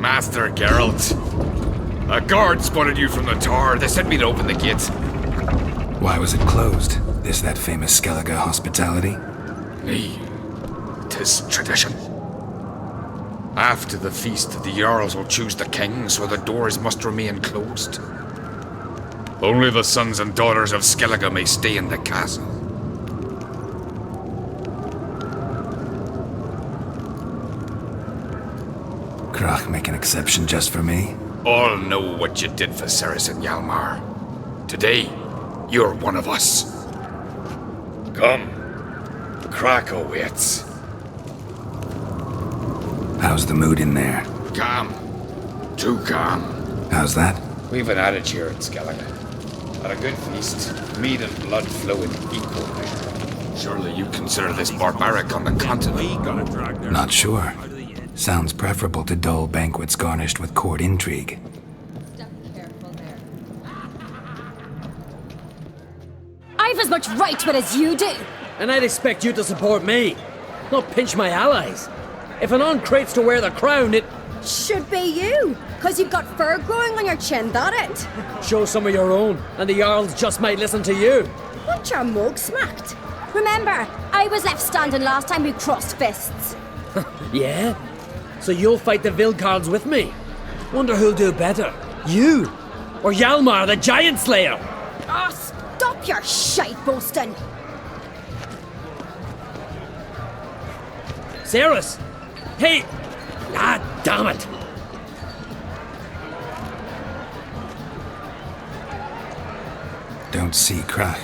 Master Geralt. A guard spotted you from the tower. They sent me to open the gates. Why was it closed? Is that famous Skellige hospitality? Nay, 'tis tradition. After the feast, the Jarls will choose the king, so the doors must remain closed. Only the sons and daughters of Skellige may stay in the castle. Krach make an exception just for me? All know what you did for Ceres and Hjalmar. Today, you're one of us. Come. Krach awaits. How's the mood in there? Calm. Too calm. How's that? We've an adage here at Skellige. At a good feast, meat and blood flow in equal measure. Surely you consider this barbaric on the continent. Not sure. Sounds preferable to dull banquets garnished with court intrigue. I've as much right to it as you do. And I'd expect you to support me, not pinch my allies. If an on-crate's to wear the crown, it... Should be you, because you've got fur growing on your chin, that it? Show some of your own, and the Jarls just might listen to you. Want your mug smacked? Remember, I was left standing last time we crossed fists. Yeah? So you'll fight the Vilcards with me? Wonder who'll do better, you or Hjalmar the Giant Slayer? Ah, stop your shite boasting. Ceres! Hey! Ah, damn it! Don't see Krach.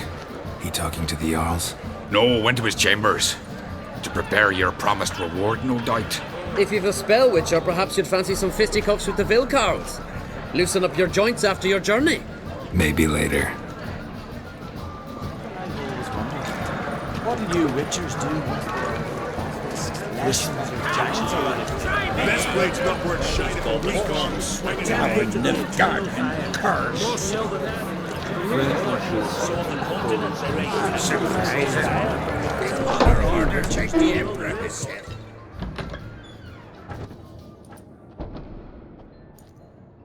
He talking to the Jarls? No, went to his chambers. To prepare your promised reward, no doubt. If you've a spell witcher, perhaps you'd fancy some fisticuffs with the Vilcards. Loosen up your joints after your journey. Maybe later. What do you witchers do? Best blade's not worth shining all week on. Swinging out Nilfgaard and Curse. Order takes the Emperor himself.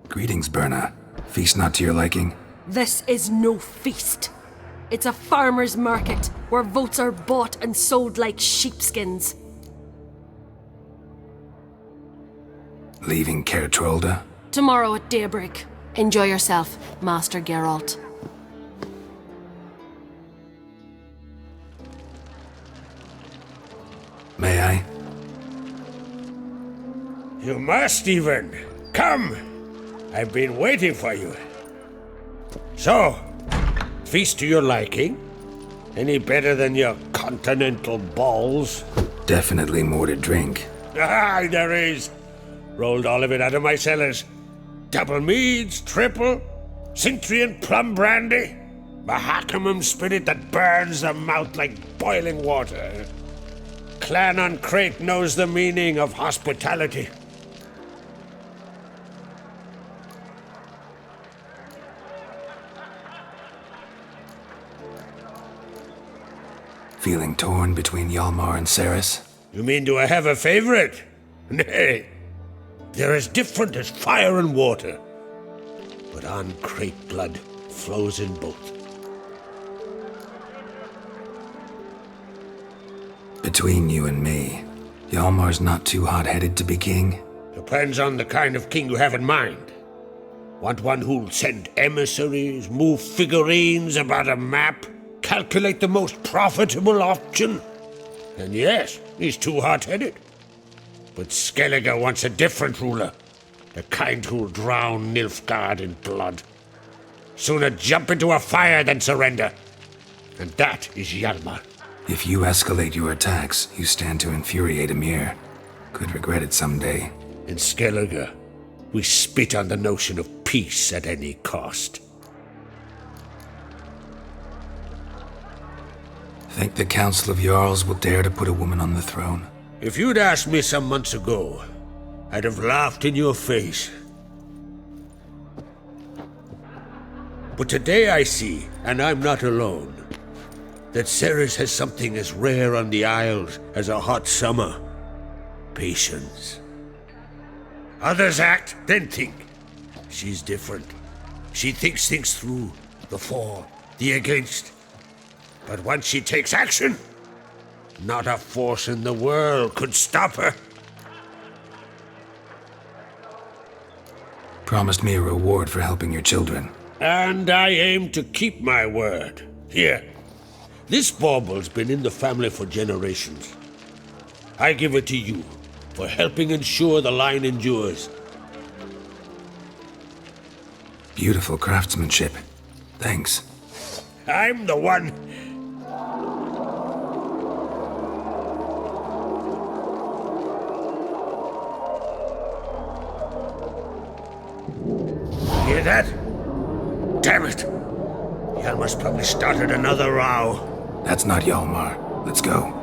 Greetings, Berna. Feast not to your liking? This is no feast. It's a farmer's market where votes are bought and sold like sheepskins. Leaving Caer Trolda? Tomorrow at daybreak. Enjoy yourself, Master Geralt. May I? You must even. Come. I've been waiting for you. So, feast to your liking? Any better than your continental balls? Definitely more to drink. Aye, there is. Rolled all of it out of my cellars. Double meads, triple, Cintrian plum brandy, Mahakimum spirit that burns the mouth like boiling water. Clan on Crate knows the meaning of hospitality. Feeling torn between Hjalmar and Ceres? You mean do I have a favorite? Nay. They're as different as fire and water. But on Crate blood flows in both. Between you and me, Hjalmar's not too hot-headed to be king? Depends on the kind of king you have in mind. Want one who'll send emissaries, move figurines about a map, calculate the most profitable option? And yes, he's too hot-headed. But Skellige wants a different ruler. The kind who'll drown Nilfgaard in blood. Sooner jump into a fire than surrender. And that is Hjalmar. If you escalate your attacks, you stand to infuriate Emir. Could regret it someday. In Skellige, we spit on the notion of peace at any cost. Think the Council of Jarls will dare to put a woman on the throne? If you'd asked me some months ago, I'd have laughed in your face. But today I see, and I'm not alone, that Ceres has something as rare on the Isles as a hot summer. Patience. Others act, then think. She's different. She thinks things through. The for, the against. But once she takes action, not a force in the world could stop her. Promised me a reward for helping your children. And I aim to keep my word. Here. This bauble's been in the family for generations. I give it to you for helping ensure the line endures. Beautiful craftsmanship. Thanks. I'm the one. Hear that? Damn it! Hjalmar's probably started another row. That's not Hjalmar. Let's go.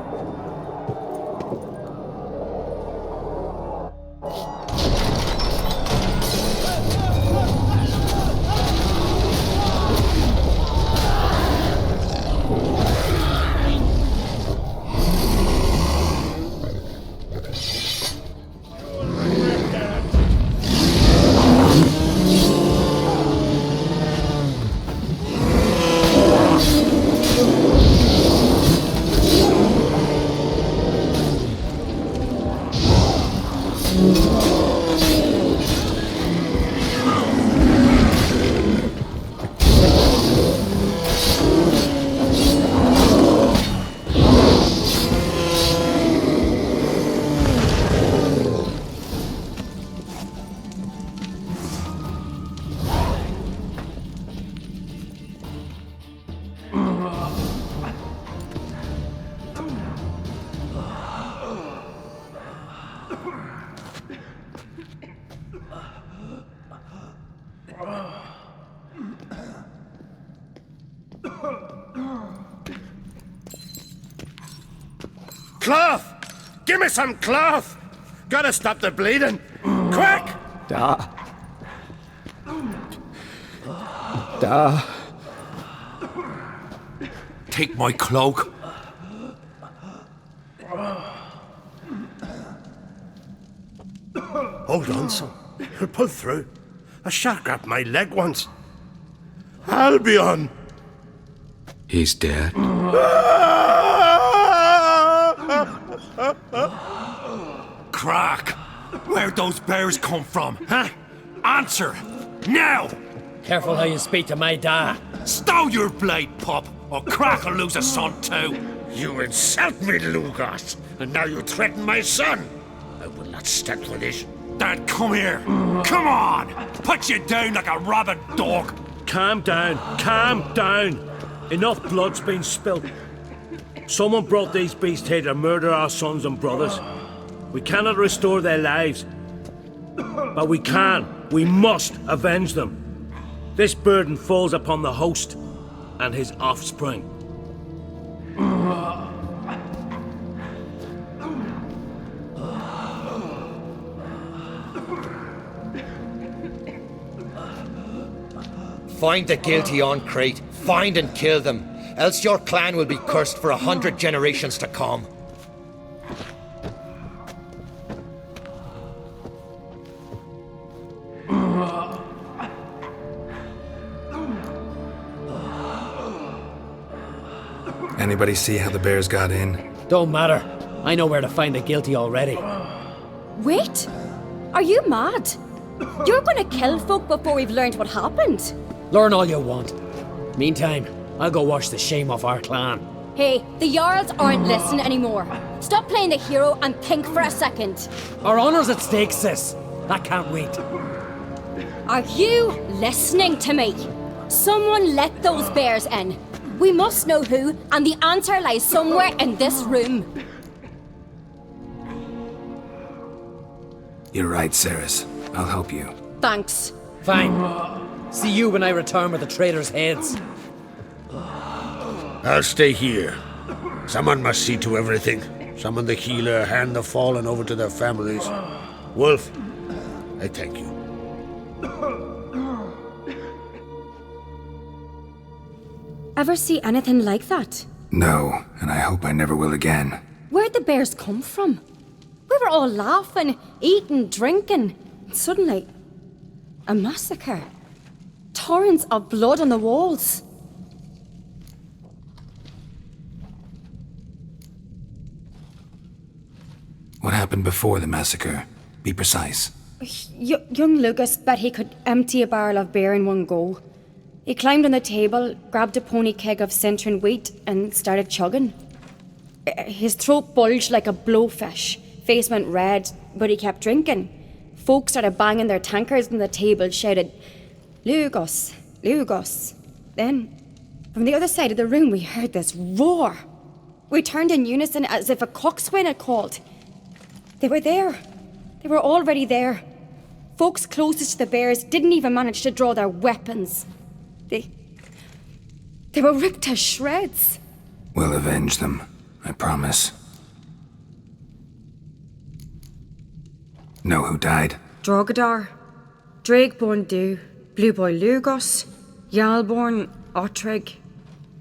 Cloth! Give me some cloth! Gotta stop the bleeding! Quick! Da. Da. Take my cloak. Hold on, son. You'll pull through. A shark grabbed my leg once. Albion! He's dead. Crack! Where'd those bears come from, huh? Answer! Now! Careful how you speak to my dad. Stow your blade, pup, or Crack'll lose a son too! You insult me, Lugos, and now you threaten my son. I will not stand for this. Dad, come here! Come on! Put you down like a rabid dog! Calm down, calm down. Enough blood's been spilt. Someone brought these beasts here to murder our sons and brothers. We cannot restore their lives. But we must avenge them. This burden falls upon the host and his offspring. Find the guilty on Crete. Find and kill them. Else your clan will be cursed for 100 generations to come. Anybody see how the bears got in? Don't matter. I know where to find the guilty already. Wait! Are you mad? You're gonna kill folk before we've learned what happened. Learn all you want. Meantime, I'll go wash the shame off our clan. Hey, the Jarls aren't listening anymore. Stop playing the hero and think for a second. Our honor's at stake, sis. I can't wait. Are you listening to me? Someone let those bears in. We must know who, and the answer lies somewhere in this room. You're right, Ceres. I'll help you. Thanks. Fine. See you when I return with the traitors' heads. I'll stay here. Someone must see to everything. Summon the healer, hand the fallen over to their families. Wolf, I thank you. Ever see anything like that? No, and I hope I never will again. Where'd the bears come from? We were all laughing, eating, drinking. Suddenly, a massacre. Torrents of blood on the walls. What happened before the massacre? Be precise. Young Lucas bet he could empty a barrel of beer in one go. He climbed on the table, grabbed a pony keg of centering wheat, and started chugging. His throat bulged like a blowfish, face went red, but he kept drinking. Folks started banging their tankards on the table, shouted, "Lugos, Lugos." Then, from the other side of the room, we heard this roar. We turned in unison as if a coxswain had called. They were there. They were already there. Folks closest to the bears didn't even manage to draw their weapons. They were ripped to shreds. We'll avenge them, I promise. Know who died? Drogadar, Drakeborn Du, Blue Boy Lugos, Yalborn, Ottrig.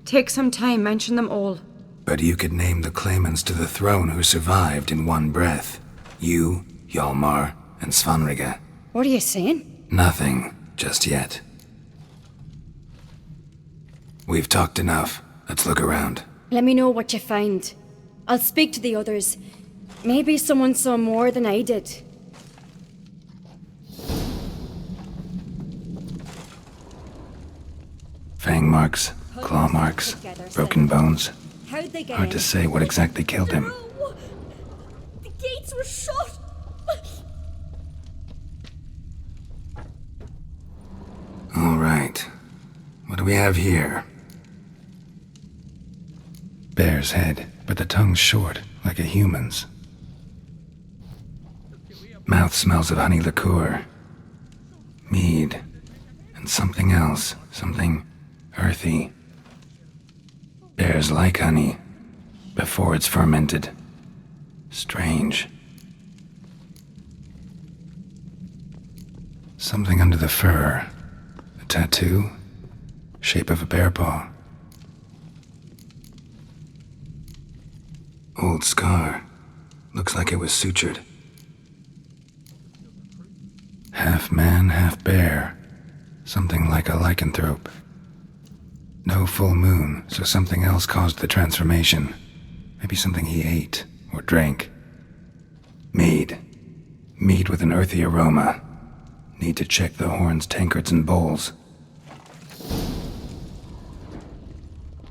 Take some time, mention them all. But you could name the claimants to the throne who survived in one breath. You, Hjalmar, and Svanrige. What are you saying? Nothing, just yet. We've talked enough. Let's look around. Let me know what you find. I'll speak to the others. Maybe someone saw more than I did. Fang marks, claw marks, broken bones. How'd they get Hard in? to say what exactly killed him. The gates were shut. All right. What do we have here? Bear's head, but the tongue's short, like a human's. Mouth smells of honey liqueur. Mead. And something else. Something earthy. Bears like honey. Before it's fermented. Strange. Something under the fur. A tattoo? Shape of a bear paw. Old scar. Looks like it was sutured. Half man, half bear. Something like a lycanthrope. No full moon, so something else caused the transformation. Maybe something he ate or drank. Mead. Mead with an earthy aroma. Need to check the horns, tankards, and bowls.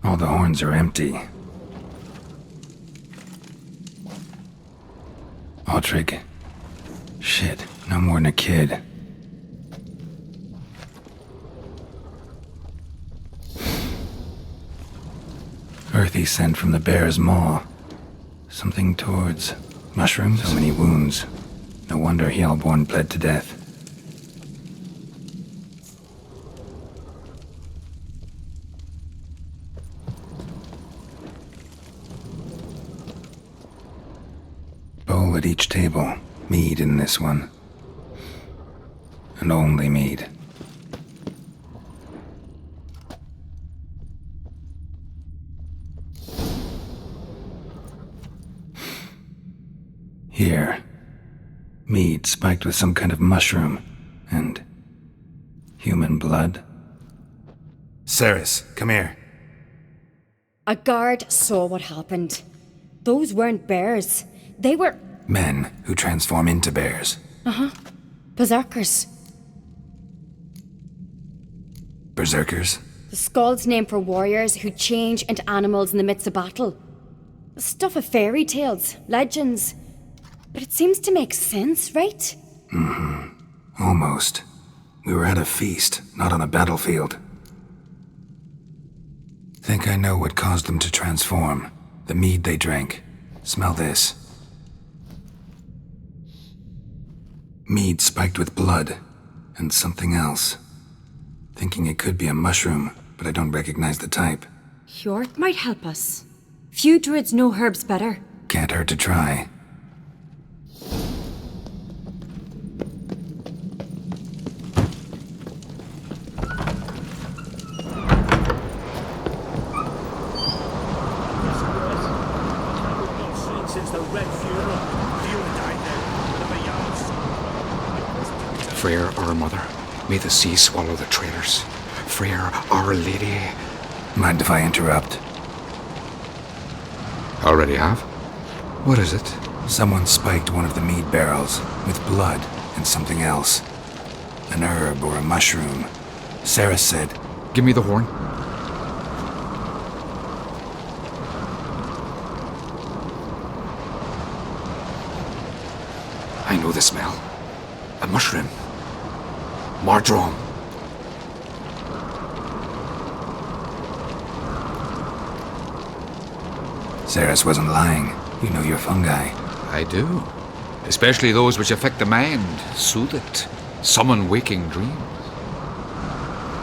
All the horns are empty. Ottrig. Shit, no more than a kid. Earthy scent from the bear's maw. Something towards mushrooms. So many wounds. No wonder Hjalborn bled to death. Bowl at each table. Mead in this one. And only mead. Here. Mead spiked with some kind of mushroom. And human blood. Ceres, come here. A guard saw what happened. Those weren't bears. They were... Men who transform into bears. berserkers. Berserkers? The Skald's name for warriors who change into animals in the midst of battle. Stuff of fairy tales, legends. But it seems to make sense, right? Almost. We were at a feast, not on a battlefield. Think I know what caused them to transform. The mead they drank. Smell this. Mead spiked with blood. And something else. Thinking it could be a mushroom, but I don't recognize the type. Hjort might help us. Few druids know herbs better. Can't hurt to try. Since the Red Funeral, you died there. The Beyonds. Freyr, our mother, may the sea swallow the traitors. Freyr, our lady. Mind if I interrupt? Already have? What is it? Someone spiked one of the mead barrels with blood and something else. An herb or a mushroom. Sarah said, Give me the horn. I know the smell. A mushroom. Mardrome. Saris wasn't lying. You know your fungi. I do. Especially those which affect the mind, soothe it, summon waking dreams.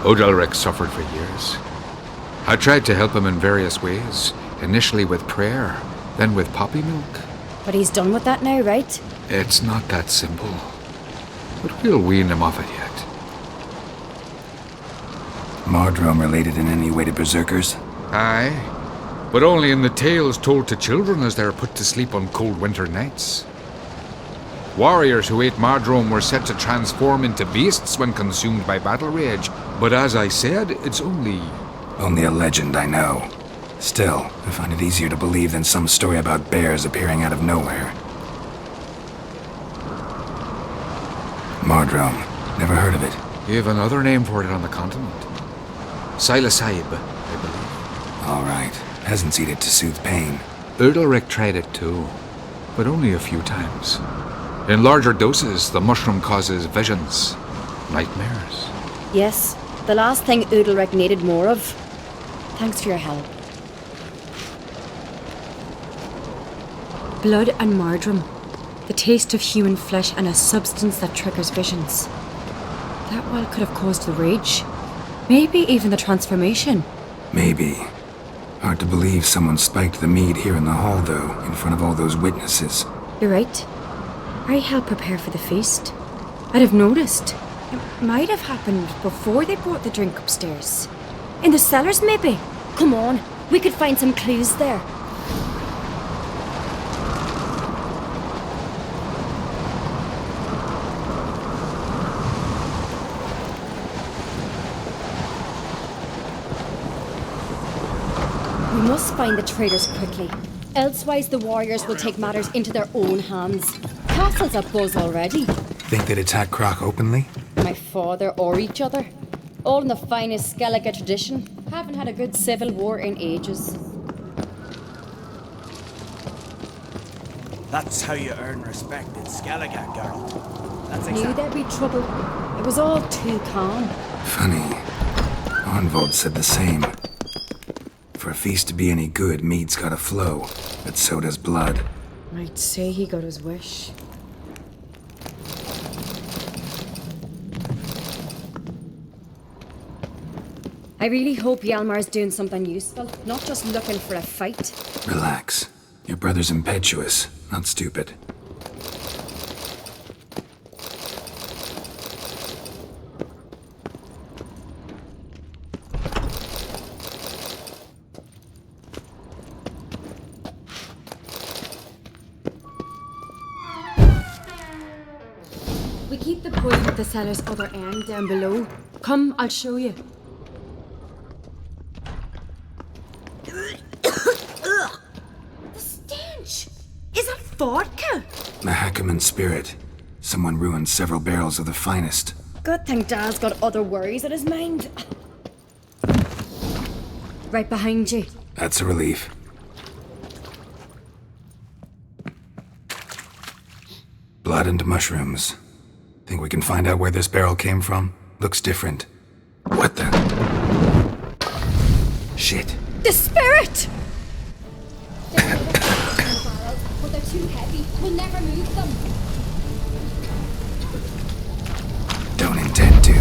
Odalric suffered for years. I tried to help him in various ways, initially with prayer, then with poppy milk. But he's done with that now, right? It's not that simple. But we'll wean him off it yet. Mardrome related in any way to berserkers? Aye, but only in the tales told to children as they are put to sleep on cold winter nights. Warriors who ate Mardrome were said to transform into beasts when consumed by battle rage, but as I said, it's only a legend, I know. Still, I find it easier to believe than some story about bears appearing out of nowhere. Mardrome. Never heard of it. You have another name for it on the continent. Psilocybe, I believe. All right. Peasants eat it to soothe pain. Udalric tried it too, but only a few times. In larger doses, the mushroom causes visions, nightmares. Yes, the last thing Udalric needed more of. Thanks for your help. Blood and Mardrome. The taste of human flesh and a substance that triggers visions. That well could have caused the rage. Maybe even the transformation. Maybe. Hard to believe someone spiked the mead here in the hall, though, in front of all those witnesses. You're right. I helped prepare for the feast. I'd have noticed. It might have happened before they brought the drink upstairs. In the cellars, maybe. Come on, we could find some clues there. We must find the traitors quickly. Elsewise, the warriors will take matters into their own hands. Castle's abuzz already. Think they'd attack Croc openly? My father or each other. All in the finest Skellige tradition. Haven't had a good civil war in ages. That's how you earn respect in Skellige, girl. That's Knew there'd be trouble. It was all too calm. Funny. Arnvold said the same. For a feast to be any good, mead's gotta flow, but so does blood. I'd say he got his wish. I really hope Hjalmar's doing something useful, not just looking for a fight. Relax. Your brother's impetuous, not stupid. We keep the point at the cellar's other end down below. Come, I'll show you. The stench! Is that vodka? The Hackerman spirit. Someone ruined several barrels of the finest. Good thing Dad's got other worries on his mind. Right behind you. That's a relief. Blood and mushrooms. Think we can find out where this barrel came from? Looks different. What the? Shit. The spirit! But they're too heavy. We'll never move them. Don't intend to.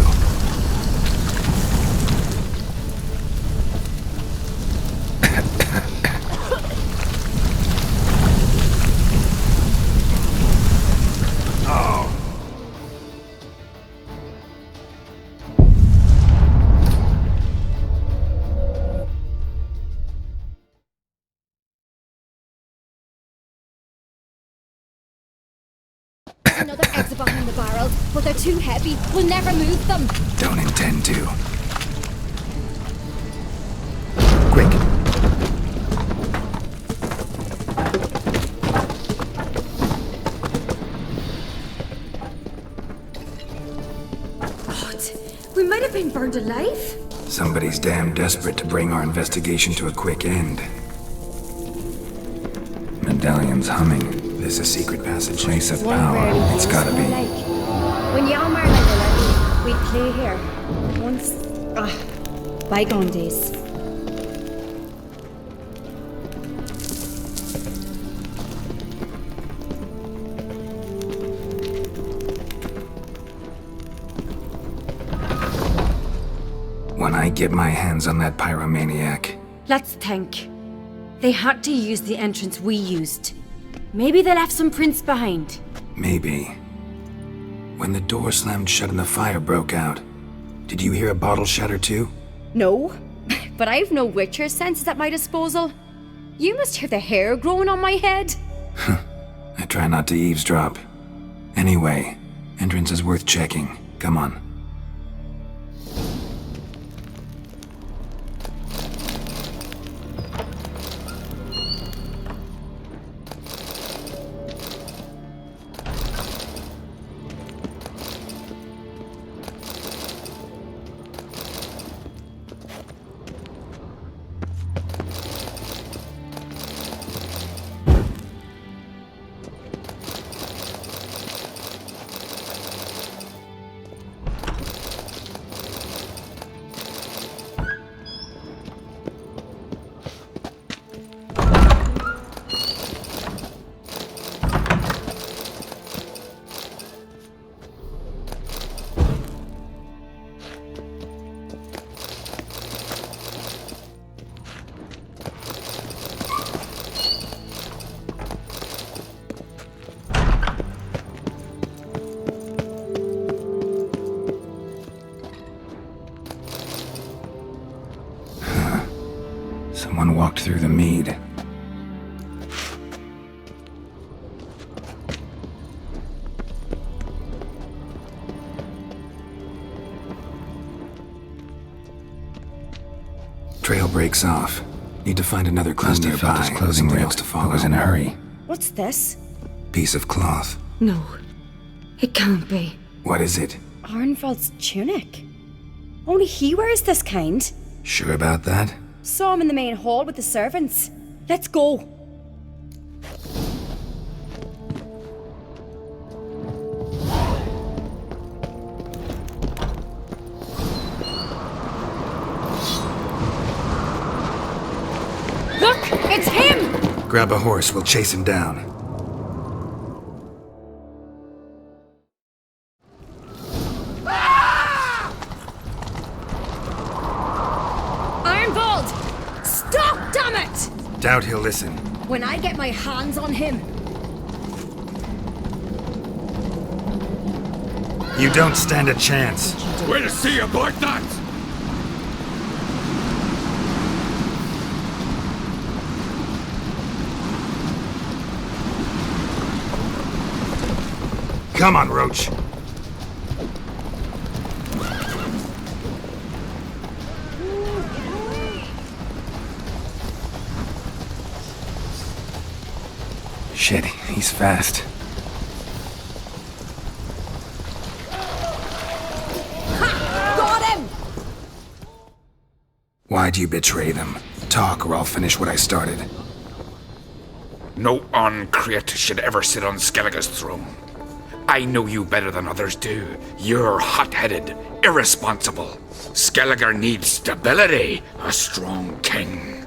are behind the barrels, but they're too heavy. We'll never move them. Don't intend to. Quick. God, we might have been burned alive. Somebody's damn desperate to bring our investigation to a quick end. Medallion's humming. There's a secret passage. Place of power. It's gotta be. When Yalmar and I were little, we'd play here. Once, bygone days. When I get my hands on that pyromaniac. Let's think. They had to use the entrance we used. Maybe they left some prints behind. Maybe. When the door slammed shut and the fire broke out, did you hear a bottle shatter too? No, but I've no Witcher senses at my disposal. You must hear the hair growing on my head. I try not to eavesdrop. Anyway, entrance is worth checking. Come on. Someone walked through the mead. Trail breaks off. Need to find another clue nearby. Closing rails to follow. I was in a hurry. What's this? Piece of cloth. No, it can't be. What is it? Arnvald's tunic. Only he wears this kind. Sure about that? Saw him in the main hall with the servants. Let's go. Look, it's him! Grab a horse, we'll chase him down. Doubt he'll listen. When I get my hands on him. You don't stand a chance. We'll see about that! Come on, Roach. Shit, he's fast. Ha! Got him! Why'd you betray them? Talk or I'll finish what I started. No Uncreate should ever sit on Skellige's throne. I know you better than others do. You're hot-headed, irresponsible. Skellige needs stability, a strong king.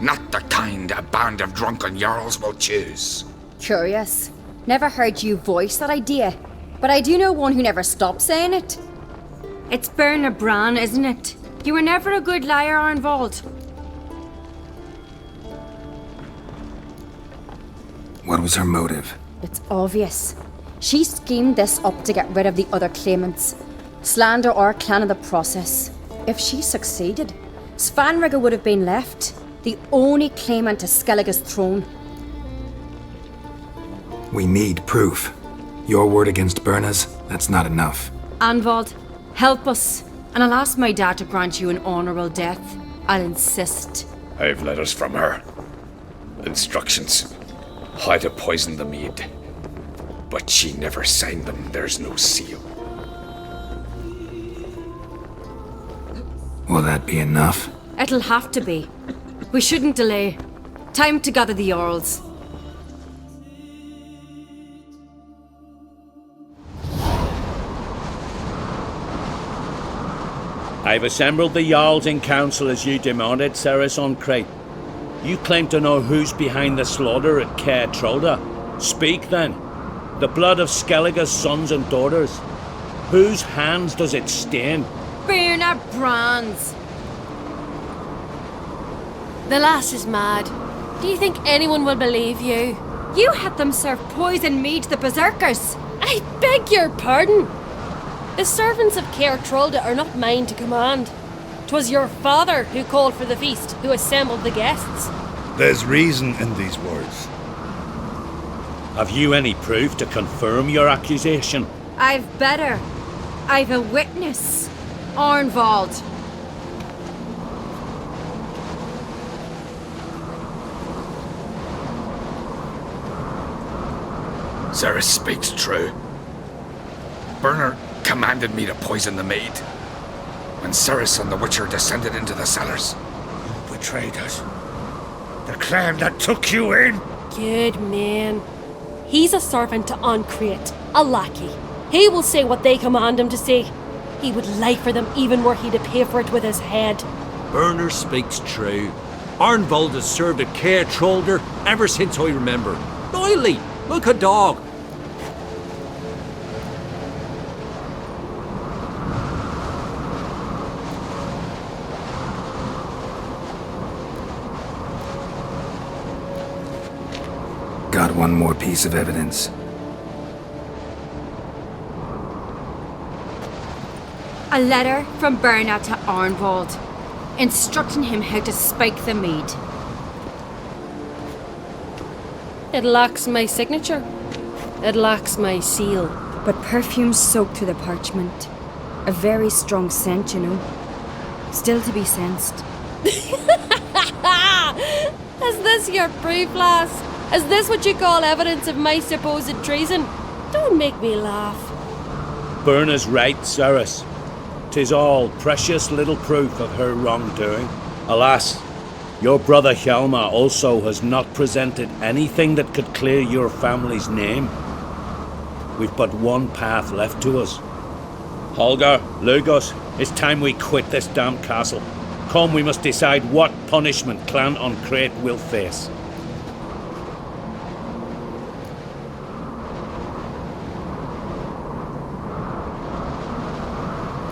Not the kind a band of drunken jarls will choose. Curious. Never heard you voice that idea, but I do know one who never stops saying it. It's Berna Bran, isn't it? You were never a good liar, Arnvald. What was her motive? It's obvious. She schemed this up to get rid of the other claimants. Slander our clan in the process. If she succeeded, Svanrige would have been left, the only claimant to Skellige's throne. We need proof. Your word against Berna's? That's not enough. Anvald, help us, and I'll ask my dad to grant you an honourable death. I'll insist. I have letters from her. Instructions. How to poison the mead. But she never signed them. There's no seal. Will that be enough? It'll have to be. We shouldn't delay. Time to gather the Jarls. I've assembled the Jarls in council as you demanded, Ceres on Crate. You claim to know who's behind the slaughter at Care Trolda. Speak then. The blood of Skellige's sons and daughters. Whose hands does it stain? Birna Brands. The lass is mad. Do you think anyone will believe you? You had them serve poison mead to the berserkers. I beg your pardon. The servants of Care Trolda are not mine to command. 'Twas your father who called for the feast, who assembled the guests. There's reason in these words. Have you any proof to confirm your accusation? I've better. I've a witness. Arnvald. Ceres speaks true. Berna commanded me to poison the maid. When Ceres and the Witcher descended into the cellars. You betrayed us. The clan that took you in. Good man. He's a servant to Ancrete, a lackey. He will say what they command him to say. He would lie for them even were he to pay for it with his head. Berner speaks true. Arnvald has served at Care Trolder ever since I remember. Doily, look a dog. Got one more piece of evidence. A letter from Berna to Arnvald, instructing him how to spike the mead. It lacks my signature. It lacks my seal. But perfume soaked through the parchment. A very strong scent, you know. Still to be sensed. Is this your proof, lass? Is this what you call evidence of my supposed treason? Don't make me laugh. Berna's right, Ceres. 'Tis all precious little proof of her wrongdoing. Alas, your brother Hjalmar also has not presented anything that could clear your family's name. We've but one path left to us. Holger, Lugos, it's time we quit this damned castle. Come, we must decide what punishment Clan Ancrete will face.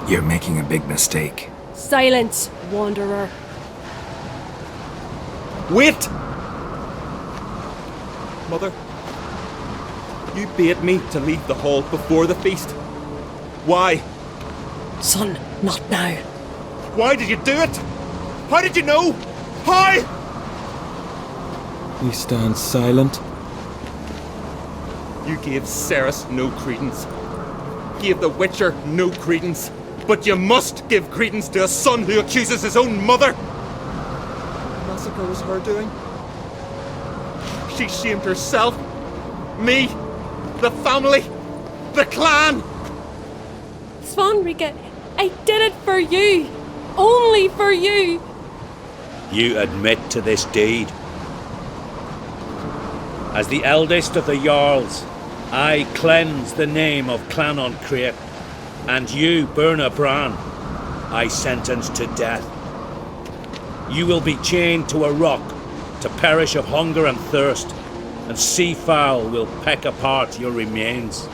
You're making a big mistake. Silence, wanderer. Wait! Mother, you bade me to leave the hall before the feast. Why? Son, not now. Why did you do it? How did you know? How? He stands silent. You gave Ceres no credence. Gave the Witcher no credence. But you must give credence to a son who accuses his own mother. The massacre was her doing. She shamed herself, me, the family, the clan. Svanrika, I did it for you. Only for you. You admit to this deed. As the eldest of the Jarls, I cleanse the name of Clan Ancrete, and you, Berna Bran, I sentence to death. You will be chained to a rock to perish of hunger and thirst, and seafowl will peck apart your remains.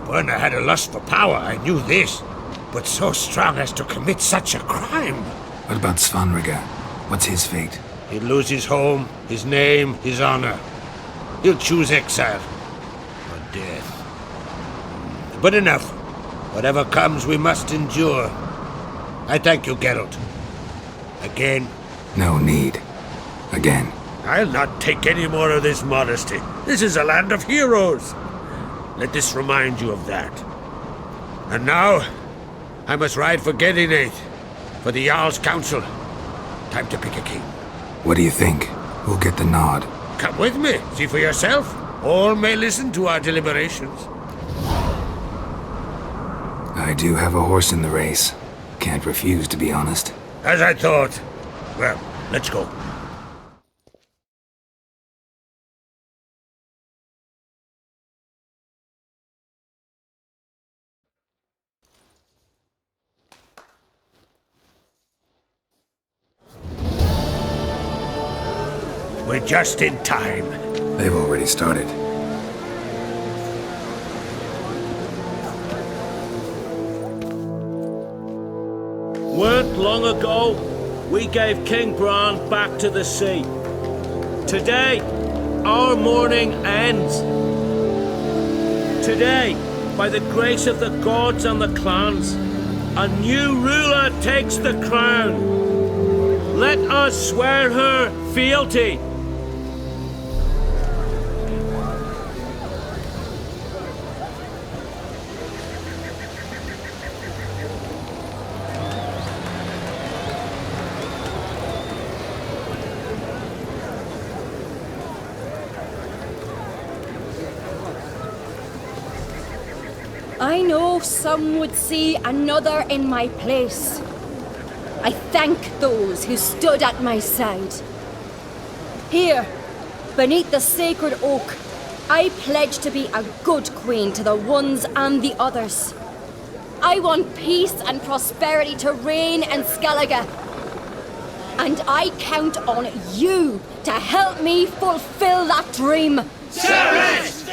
Berna had a lust for power, I knew this. But so strong as to commit such a crime. What about Svanrika? What's his fate? He'd lose his home, his name, his honor. he'll choose exile or death. But enough. Whatever comes, we must endure. I thank you, Geralt. Again. No need. Again. I'll not take any more of this modesty. This is a land of heroes. Let this remind you of that. And now, I must ride for Gedinate, for the Jarl's Council. Time to pick a king. What do you think? Who'll get the nod? Come with me, see for yourself. All may listen to our deliberations. I do have a horse in the race. Can't refuse, to be honest. As I thought. Well, let's go. We're just in time. They've already started. Weren't long ago, we gave King Bran back to the sea. Today, our mourning ends. Today, by the grace of the gods and the clans, a new ruler takes the crown. Let us swear her fealty. I know some would see another in my place. I thank those who stood at my side. Here, beneath the sacred oak, I pledge to be a good queen to the ones and the others. I want peace and prosperity to reign in Skellige. And I count on you to help me fulfill that dream. Service!